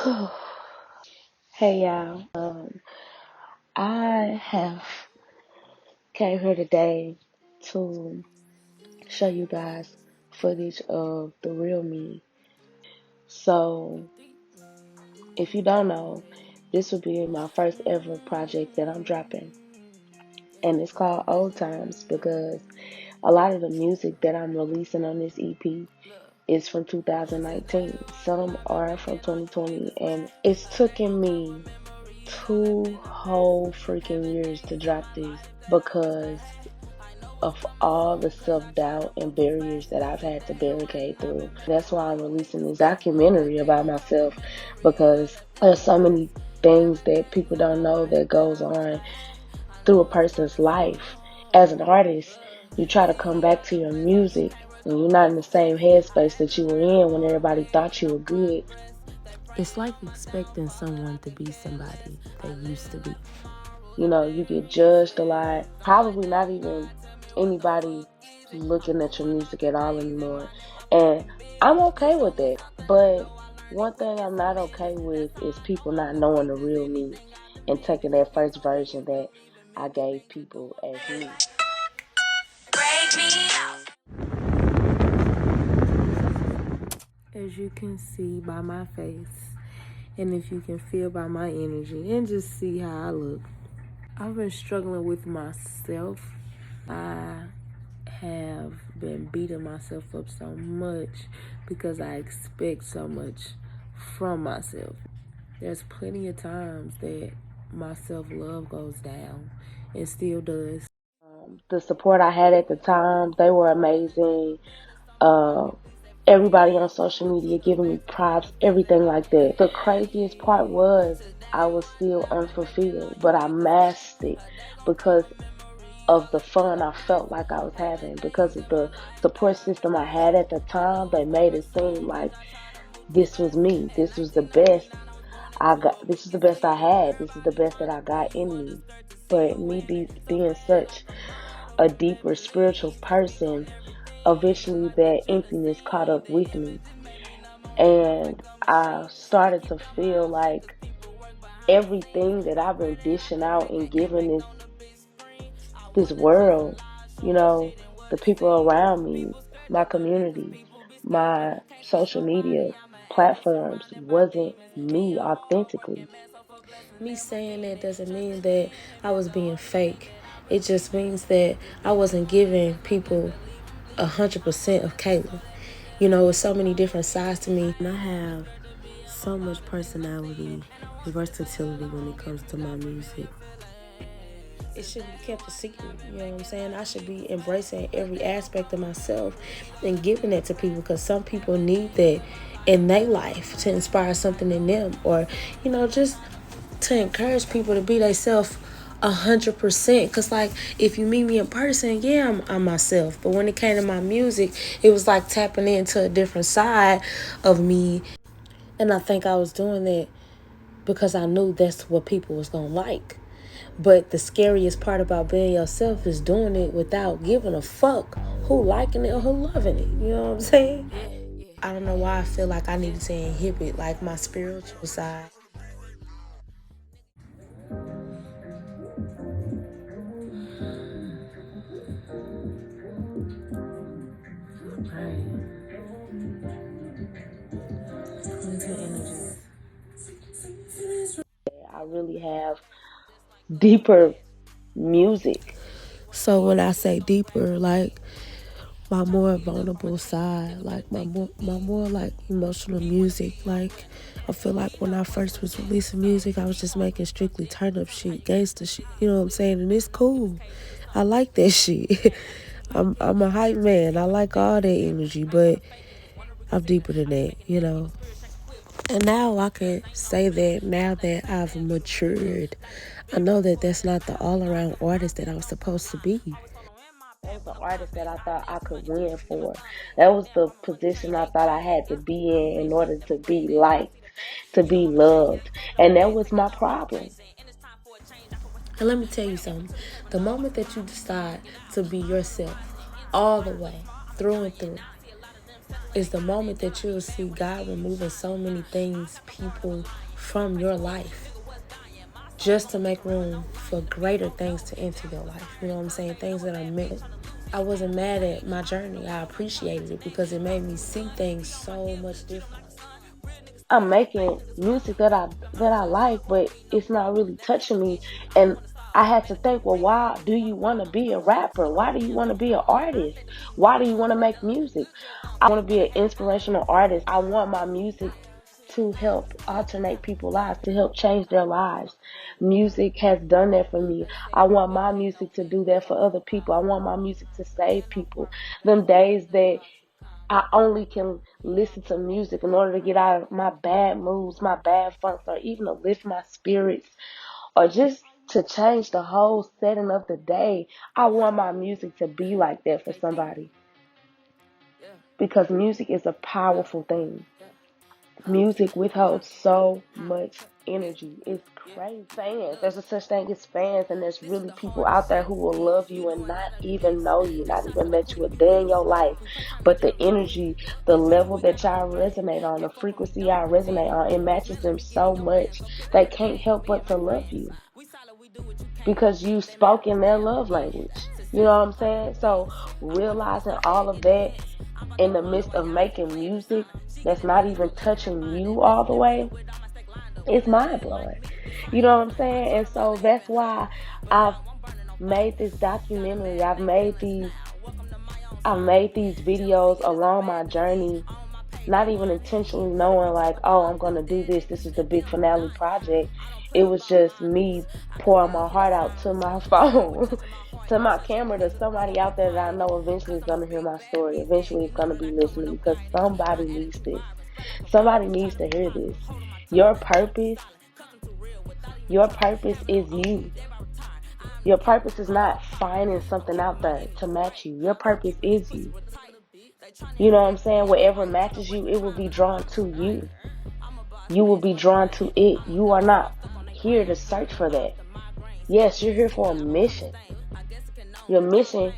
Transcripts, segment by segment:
Hey y'all, I have came here today to show you guys footage of the real me. So, if you don't know, this will be my first ever project that I'm dropping, and it's called Old Times because a lot of the music that I'm releasing on this EP is from 2019. Some are from 2020, and it's taken me 2 whole freaking years to drop this because of all the self-doubt and barriers that I've had to barricade through. That's why I'm releasing this documentary about myself, because there's so many things that people don't know that goes on through a person's life. As an artist, you try to come back to your music and you're not in the same headspace that you were in when everybody thought you were good. It's like expecting someone to be somebody they used to be. You know, you get judged a lot. Probably not even anybody looking at your music at all anymore. And I'm okay with that. But one thing I'm not okay with is people not knowing the real me and taking that first version that I gave people as me. As you can see by my face, and if you can feel by my energy, and just see how I look, I've been struggling with myself. I have been beating myself up so much because I expect so much from myself. There's plenty of times that my self-love goes down and still does. The support I had at the time, they were amazing. Uh, Everybody on social media giving me props, everything like that. The craziest part was I was still unfulfilled, but I masked it because of the fun I felt like I was having, because of the support system I had at the time. They made it seem like this was me. This was the best I got. This is the best I had. This is the best that I got in me. But me being such a deeper spiritual person, eventually that emptiness caught up with me. And I started to feel like everything that I've been dishing out and giving this world, you know, the people around me, my community, my social media platforms, wasn't me authentically. Me saying that doesn't mean that I was being fake. It just means that I wasn't giving people 100% of Kayla. You know, with so many different sides to me. And I have so much personality and versatility when it comes to my music. It shouldn't be kept a secret. You know what I'm saying? I should be embracing every aspect of myself and giving that to people, because some people need that in their life to inspire something in them, or, you know, just to encourage people to be themselves 100%. Because, like, if you meet me in person, yeah, I'm myself. But when it came to my music, it was like tapping into a different side of me. And I think I was doing that because I knew that's what people was going to like. But the scariest part about being yourself is doing it without giving a fuck who liking it or who loving it. You know what I'm saying? I don't know why I feel like I needed to inhibit, like, my spiritual side. Right. Cleansing energies. I really have deeper music. So when I say deeper, like, my more vulnerable side, like my more like emotional music. Like, I feel like when I first was releasing music, I was just making strictly turn up shit, gangster shit. You know what I'm saying? And it's cool. I like that shit. I'm a hype man. I like all that energy, but I'm deeper than that, you know. And now I can say that now that I've matured, I know that that's not the all around artist that I'm supposed to be. That was the artist that I thought I could win for. That was the position I thought I had to be in order to be liked, to be loved. And that was my problem. And let me tell you something. The moment that you decide to be yourself all the way, through and through, is the moment that you'll see God removing so many things, people from your life, just to make room for greater things to enter your life. You know what I'm saying? Things that are meant. I wasn't mad at my journey. I appreciated it because it made me see things so much different. I'm making music that I like, but it's not really touching me. And I had to think, well, why do you want to be a rapper? Why do you want to be an artist? Why do you want to make music? I want to be an inspirational artist. I want my music to help alternate people's lives, to help change their lives. Music has done that for me. I want my music to do that for other people. I want my music to save people. Them days that I only can listen to music in order to get out of my bad moods, my bad funks, or even to lift my spirits, or just to change the whole setting of the day. I want my music to be like that for somebody, because music is a powerful thing. Music withholds so much energy. It's crazy. Fans. There's a such thing as fans, and there's really people out there who will love you and not even know you, not even met you a day in your life. But the energy, the level that y'all resonate on, the frequency y'all resonate on, it matches them so much they can't help but to love you because you spoke in their love language. You know what I'm saying? So realizing all of that in the midst of making music that's not even touching you all the way, it's mind blowing. You know what I'm saying? And so that's why I've made this documentary. I've made these videos along my journey, not even intentionally knowing like, oh, I'm gonna do this. This is the big finale project. It was just me pouring my heart out to my phone, to my camera, to somebody out there that I know eventually is gonna hear my story. Eventually is gonna be listening because somebody needs this. Somebody needs to hear this. Your purpose, your purpose is you. Your purpose is not finding something out there to match you. Your purpose is you. You know what I'm saying? Whatever matches you, it will be drawn to you. You will be drawn to it. You are not here to search for that. Yes, you're here for a mission. Your mission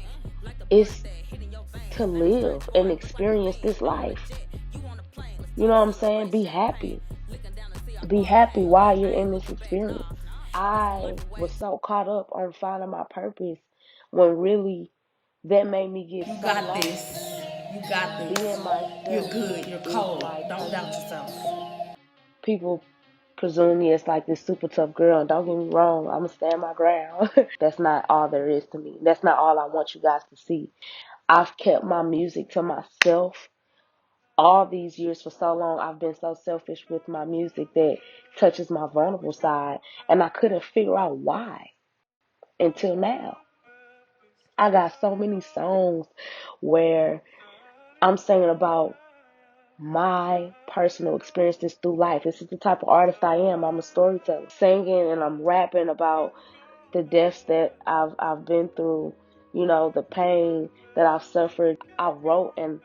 is to live and experience this life. You know what I'm saying? Be happy. Be happy while you're in this experience. I was so caught up on finding my purpose when really that made me get You so got lost. this. You got Being this. You're myself good. You're is cold. my Don't doubt purpose. yourself. People presume me as like this super tough girl. And don't get me wrong, I'm gonna stand my ground. That's not all there is to me. That's not all I want you guys to see. I've kept my music to myself all these years. For so long I've been so selfish with my music that touches my vulnerable side, and I couldn't figure out why until now. I got so many songs where I'm singing about my personal experiences through life. This is the type of artist I am. I'm a storyteller, singing and I'm rapping about the deaths that I've been through, the pain that I've suffered. I wrote and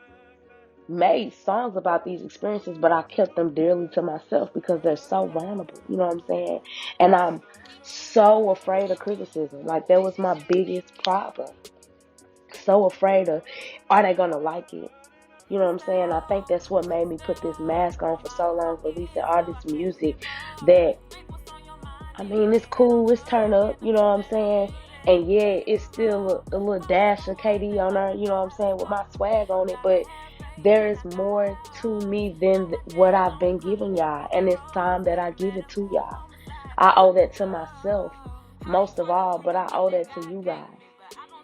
made songs about these experiences, but I kept them dearly to myself because they're so vulnerable. You know what I'm saying? And I'm so afraid of criticism. Like, that was my biggest problem. So afraid of, are they gonna like it? You know what I'm saying? I think that's what made me put this mask on for so long, releasing all this music that, I mean, it's cool, it's turn up, you know what I'm saying? And yeah, it's still a little dash of KD on there, you know what I'm saying, with my swag on it, but there is more to me than what I've been giving y'all, and it's time that I give it to y'all. I owe that to myself most of all, but I owe that to you guys.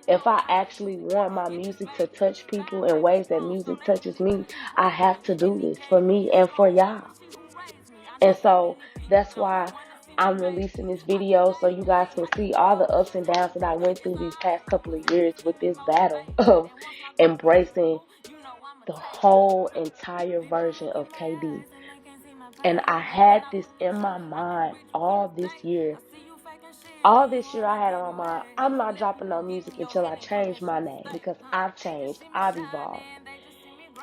If I actually want my music to touch people in ways that music touches me, I have to do this for me and for y'all. And so that's why I'm releasing this video, so you guys can see all the ups and downs that I went through these past couple of years with this battle of embracing the whole entire version of KD. And I had this in my mind all this year. All this year I had on my mind, I'm not dropping no music until I change my name, because I've changed, I've evolved.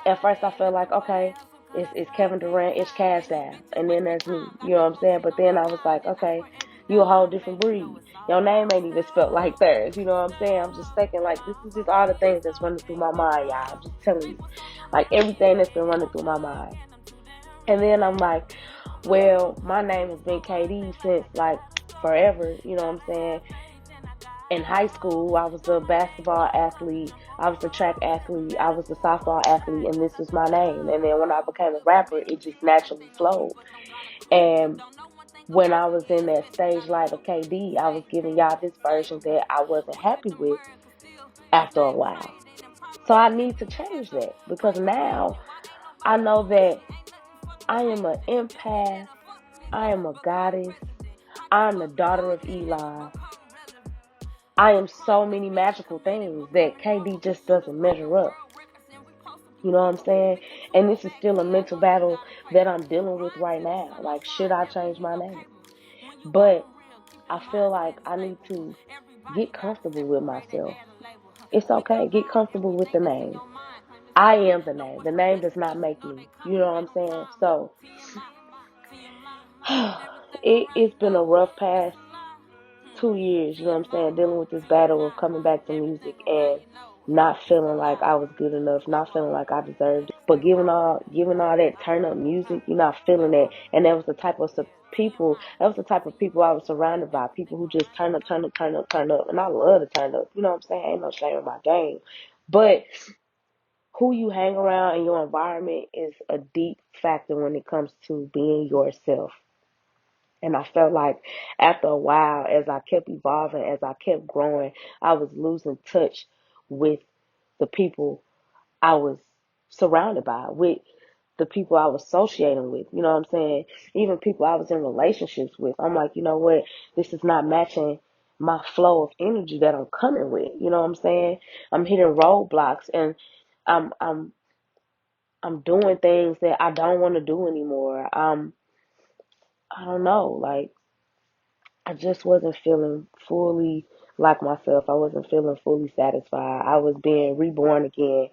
At first I felt like, okay, it's Kevin Durant, it's Cash Down, and then there's me, you know what I'm saying? But then I was like, okay, You a whole different breed. Your name ain't even spelled like theirs. You know what I'm saying? I'm just thinking like this is just all the things that's running through my mind, y'all. I'm just telling you, like everything that's been running through my mind. And then I'm like, well, my name has been Kaydes since like forever. You know what I'm saying? In high school, I was a basketball athlete, I was a track athlete, I was a softball athlete, and this was my name. And then when I became a rapper, it just naturally flowed. And when I was in that stage light of KD, I was giving y'all this version that I wasn't happy with after a while. So I need to change that because now I know that I am an empath, I am a goddess, I'm the daughter of Eli. I am so many magical things that KD just doesn't measure up. You know what I'm saying? And this is still a mental battle that I'm dealing with right now. Like, should I change my name? But I feel like I need to get comfortable with myself. It's okay. Get comfortable with the name. I am the name. The name does not make me. You know what I'm saying? So it's been a rough past 2 years, you know what I'm saying, dealing with this battle of coming back to music and not feeling like I was good enough, not feeling like I deserved it. But giving all that turn up music, you're not feeling that. And that was the type of people, that was the type of people I was surrounded by, people who just turn up, turn up, turn up, turn up. And I love to turn up, you know what I'm saying? Ain't no shame in my game. But who you hang around in your environment is a deep factor when it comes to being yourself. And I felt like after a while, as I kept evolving, as I kept growing, I was losing touch with the people I was surrounded by, with the people I was associating with. You know what I'm saying? Even people I was in relationships with. I'm like, you know what? This is not matching my flow of energy that I'm coming with. You know what I'm saying? I'm hitting roadblocks and I'm I'm I'm doing things that I don't want to do anymore. I don't know, like I just wasn't feeling fully like myself. I wasn't feeling fully satisfied. I was being reborn again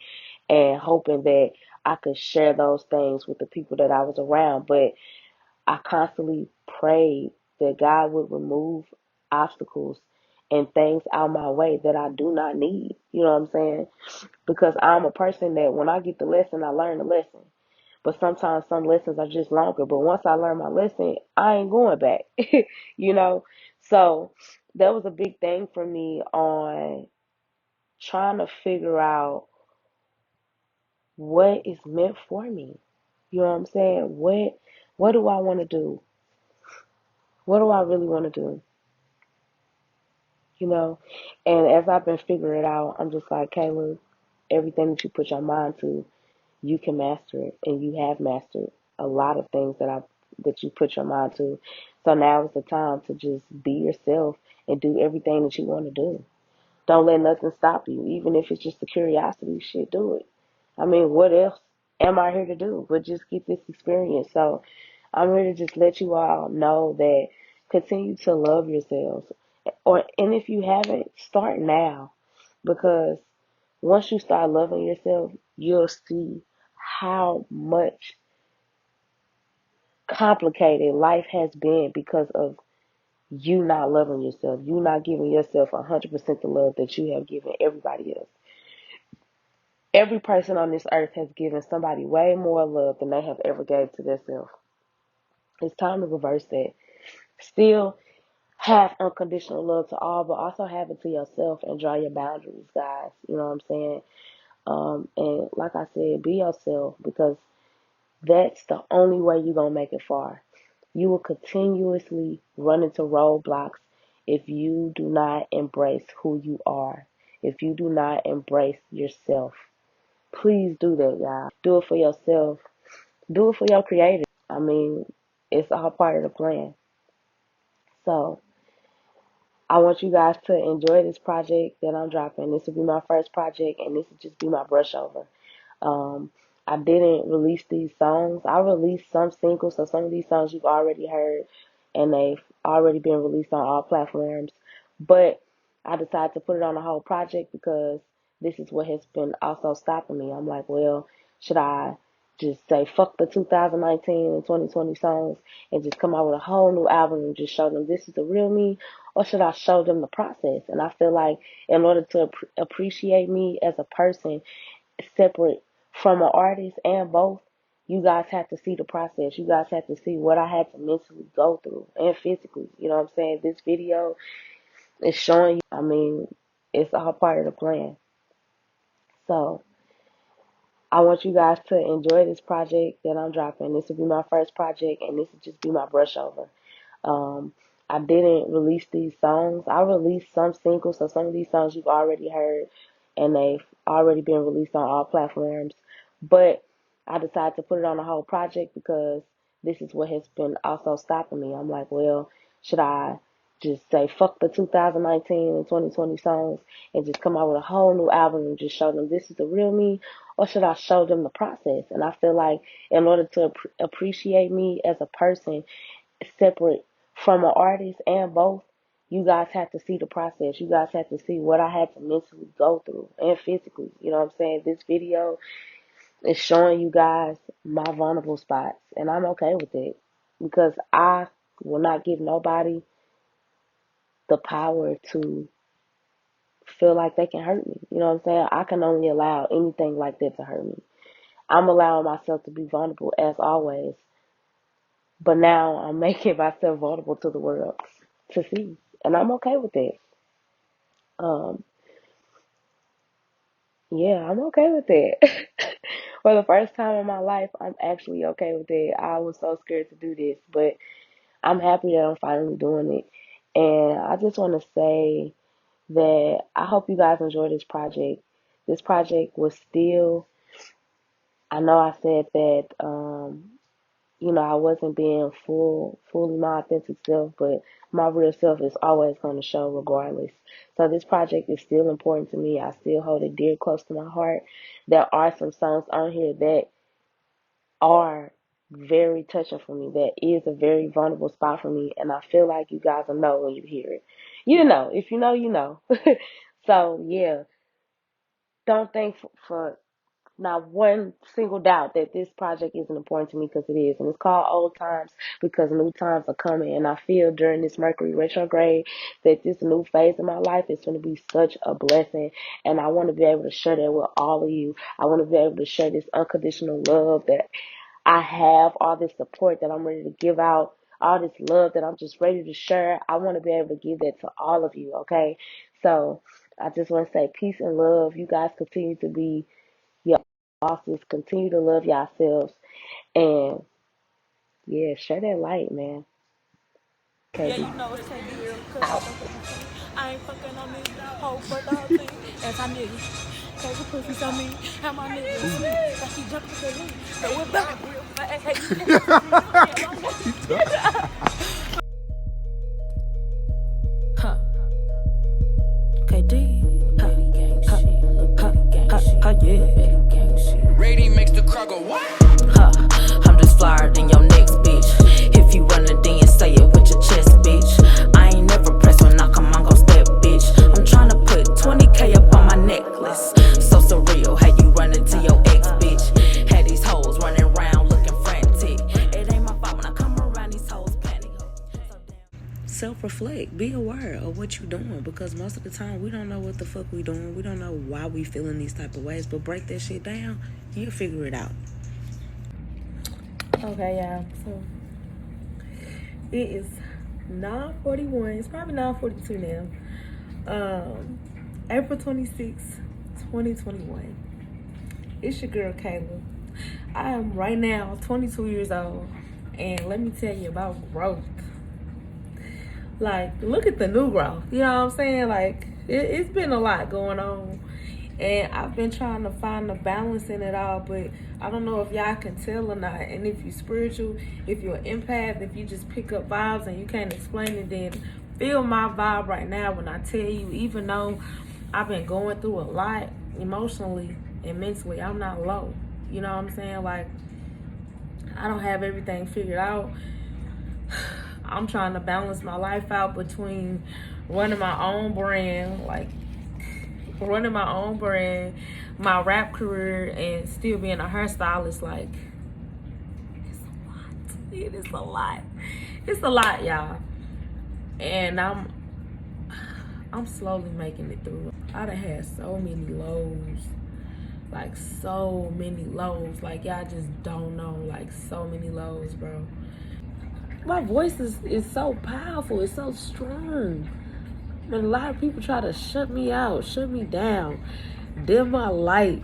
and hoping that I could share those things with the people that I was around. But I constantly prayed that God would remove obstacles and things out my way that I do not need. You know what I'm saying? Because I'm a person that when I get the lesson, I learn the lesson. But sometimes some lessons are just longer. But once I learn my lesson, I ain't going back. you know? So that was a big thing for me on trying to figure out what is meant for me. You know what I'm saying? What do I want to do? What do I really want to do? You know? And as I've been figuring it out, I'm just like, Caleb, everything that you put your mind to, you can master it, and you have mastered a lot of things that you put your mind to. So now is the time to just be yourself and do everything that you want to do. Don't let nothing stop you, even if it's just a curiosity. Shit, do it. I mean, what else am I here to do but just get this experience? So I'm here to just let you all know that continue to love yourselves, and if you haven't, start now, because once you start loving yourself, you'll see how much complicated life has been because of you not loving yourself, you not giving yourself 100% the love that you have given everybody else. Every person on this earth has given somebody way more love than they have ever gave to themselves. It's time to reverse that. Still have unconditional love to all, but also have it to yourself and draw your boundaries, guys. You know what I'm saying? And like I said, be yourself, because that's the only way you're going to make it far. You will continuously run into roadblocks if you do not embrace who you are, if you do not embrace yourself. Please do that, y'all. Do it for yourself. Do it for your creator. I mean, it's all part of the plan. So, I want you guys to enjoy this project that I'm dropping. This will be my first project, and this will just be my brush over. Um, I didn't release these songs. I released some singles, so some of these songs you've already heard, and they've already been released on all platforms. But I decided to put it on the whole project because this is what has been also stopping me. I'm like, well, should I just say fuck the 2019 and 2020 songs and just come out with a whole new album and just show them this is the real me, or should I show them the process? And I feel like in order to appreciate me as a person, separate from an artist and both, you guys have to see the process. You guys have to see what I had to mentally go through and physically. You know what I'm saying? This video is showing you. I mean, it's all part of the plan. So I want you guys to enjoy this project that I'm dropping. This will be my first project, and this will just be my brush over. Um, I didn't release these songs. I released some singles, so some of these songs you've already heard, and they've already been released on all platforms. But I decided to put it on the whole project because this is what has been also stopping me. I'm like, well, should I just say fuck the 2019 and 2020 songs and just come out with a whole new album and just show them this is the real me, or should I show them the process? And I feel like in order to appreciate me as a person, separate from an artist and both, you guys have to see the process. You guys have to see what I had to mentally go through and physically. You know what I'm saying? This video is showing you guys my vulnerable spots, and I'm okay with it because I will not give nobody the power to feel like they can hurt me. You know what I'm saying? I can only allow anything like that to hurt me. I'm allowing myself to be vulnerable as always, but now I'm making myself vulnerable to the world to see, and I'm okay with it. Um, yeah, I'm okay with it. For the first time in my life, I'm actually okay with it. I was so scared to do this, but I'm happy that I'm finally doing it. And I just want to say that I hope you guys enjoy this project. This project was still, I know I said that, I wasn't being fully my authentic self, but my real self is always going to show regardless. So this project is still important to me. I still hold it dear close to my heart. There are some songs on here that are very touching for me. That is a very vulnerable spot for me, and I feel like you guys will know when you hear it. You know, if you know, you know. So yeah, don't think for not one single doubt that this project isn't important to me, because it is. And it's called Old Times because new times are coming. And I feel during this Mercury retrograde that this new phase of my life is going to be such a blessing. And I want to be able to share that with all of you. I want to be able to share this unconditional love that I have, all this support that I'm ready to give out, all this love that I'm just ready to share. I want to be able to give that to all of you, okay? So I just want to say peace and love. You guys continue to be your bosses, continue to love yourselves, and yeah, share that light, man. Yeah, Kaydes you know it's can't be real because out. I ain't fucking on this whole for the whole thing. That's how niggas. Cause the pussies on me. How my niggas sleep. Like he jumped to the lean. So we're back real fast. Hey, huh. KD. Yeah. Rating makes the crowd go, what? Huh. I'm just flyer than your next bitch. If you run it, then you say it with your chest, bitch. I ain't never pressed when I come on, go step, bitch. I'm tryna put 20K up on my necklace. So surreal, how you run into your ex, bitch. Had these hoes running around looking frantic. It ain't my fault when I come around, these hoes panic. Self-reflect. Be aware of what you're doing, because most of the time we don't know what the fuck we doing. We don't know why we feeling these type of ways, but break that shit down, you'll figure it out. Okay, y'all. So it is 9:41. It's probably 9:42 now. April 26, 2021. It's your girl Kayla. I am right now 22 years old, and let me tell you about growth. Like, look at the new growth. You know what I'm saying? Like, it's been a lot going on, and I've been trying to find the balance in it all, but I don't know if y'all can tell or not. And if you're spiritual, if you're an empath, if you just pick up vibes and you can't explain it, then feel my vibe right now when I tell you, even though I've been going through a lot emotionally and mentally, I'm not low. You know what I'm saying? Like, I don't have everything figured out. I'm trying to balance my life out between running my own brand, my rap career, and still being a hairstylist. Like, it. It's a lot. It's a lot, y'all. And I'm slowly making it through. I done had so many lows. Like, so many lows. Like, y'all just don't know. Like, so many lows, bro. My voice is so powerful. It's so strong. But a lot of people try to shut me out, shut me down, dim my light.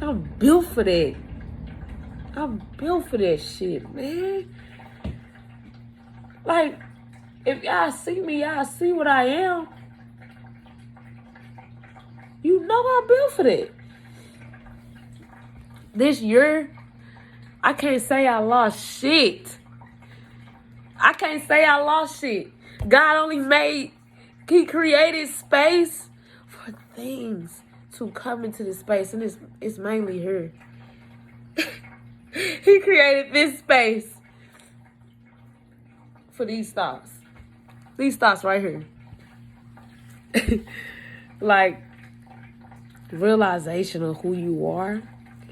I'm built for that. I'm built for that shit, man. Like, if y'all see me, y'all see what I am. You know I'm built for that. This year, I can't say I lost shit. I can't say I lost shit. God only He created space for things to come into this space, and it's mainly her. He created this space for these thoughts. These thoughts right here. Like, realization of who you are.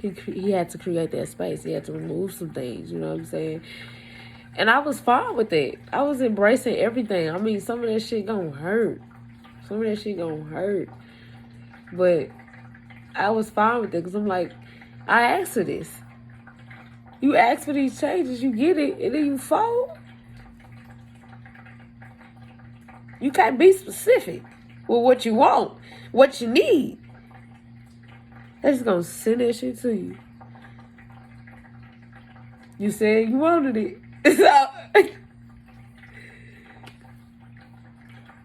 He had to create that space. He had to remove some things, you know what I'm saying? And I was fine with it. I was embracing everything. I mean, some of that shit gonna hurt. Some of that shit gonna hurt. But I was fine with it because I'm like, I asked for this. You ask for these changes, you get it, and then you fold. You can't be specific with what you want, what you need. They're just gonna send that shit to you. You said you wanted it. So,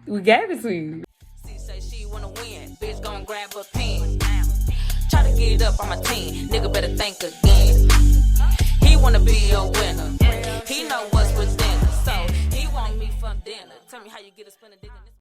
we gave it to you. She say she wanna win, bitch gon' grab a pen. Try to get up on my team, nigga better think again. He wanna be a winner, he know what's within us, so he want me for dinner. Tell me how you get a spinner digging this.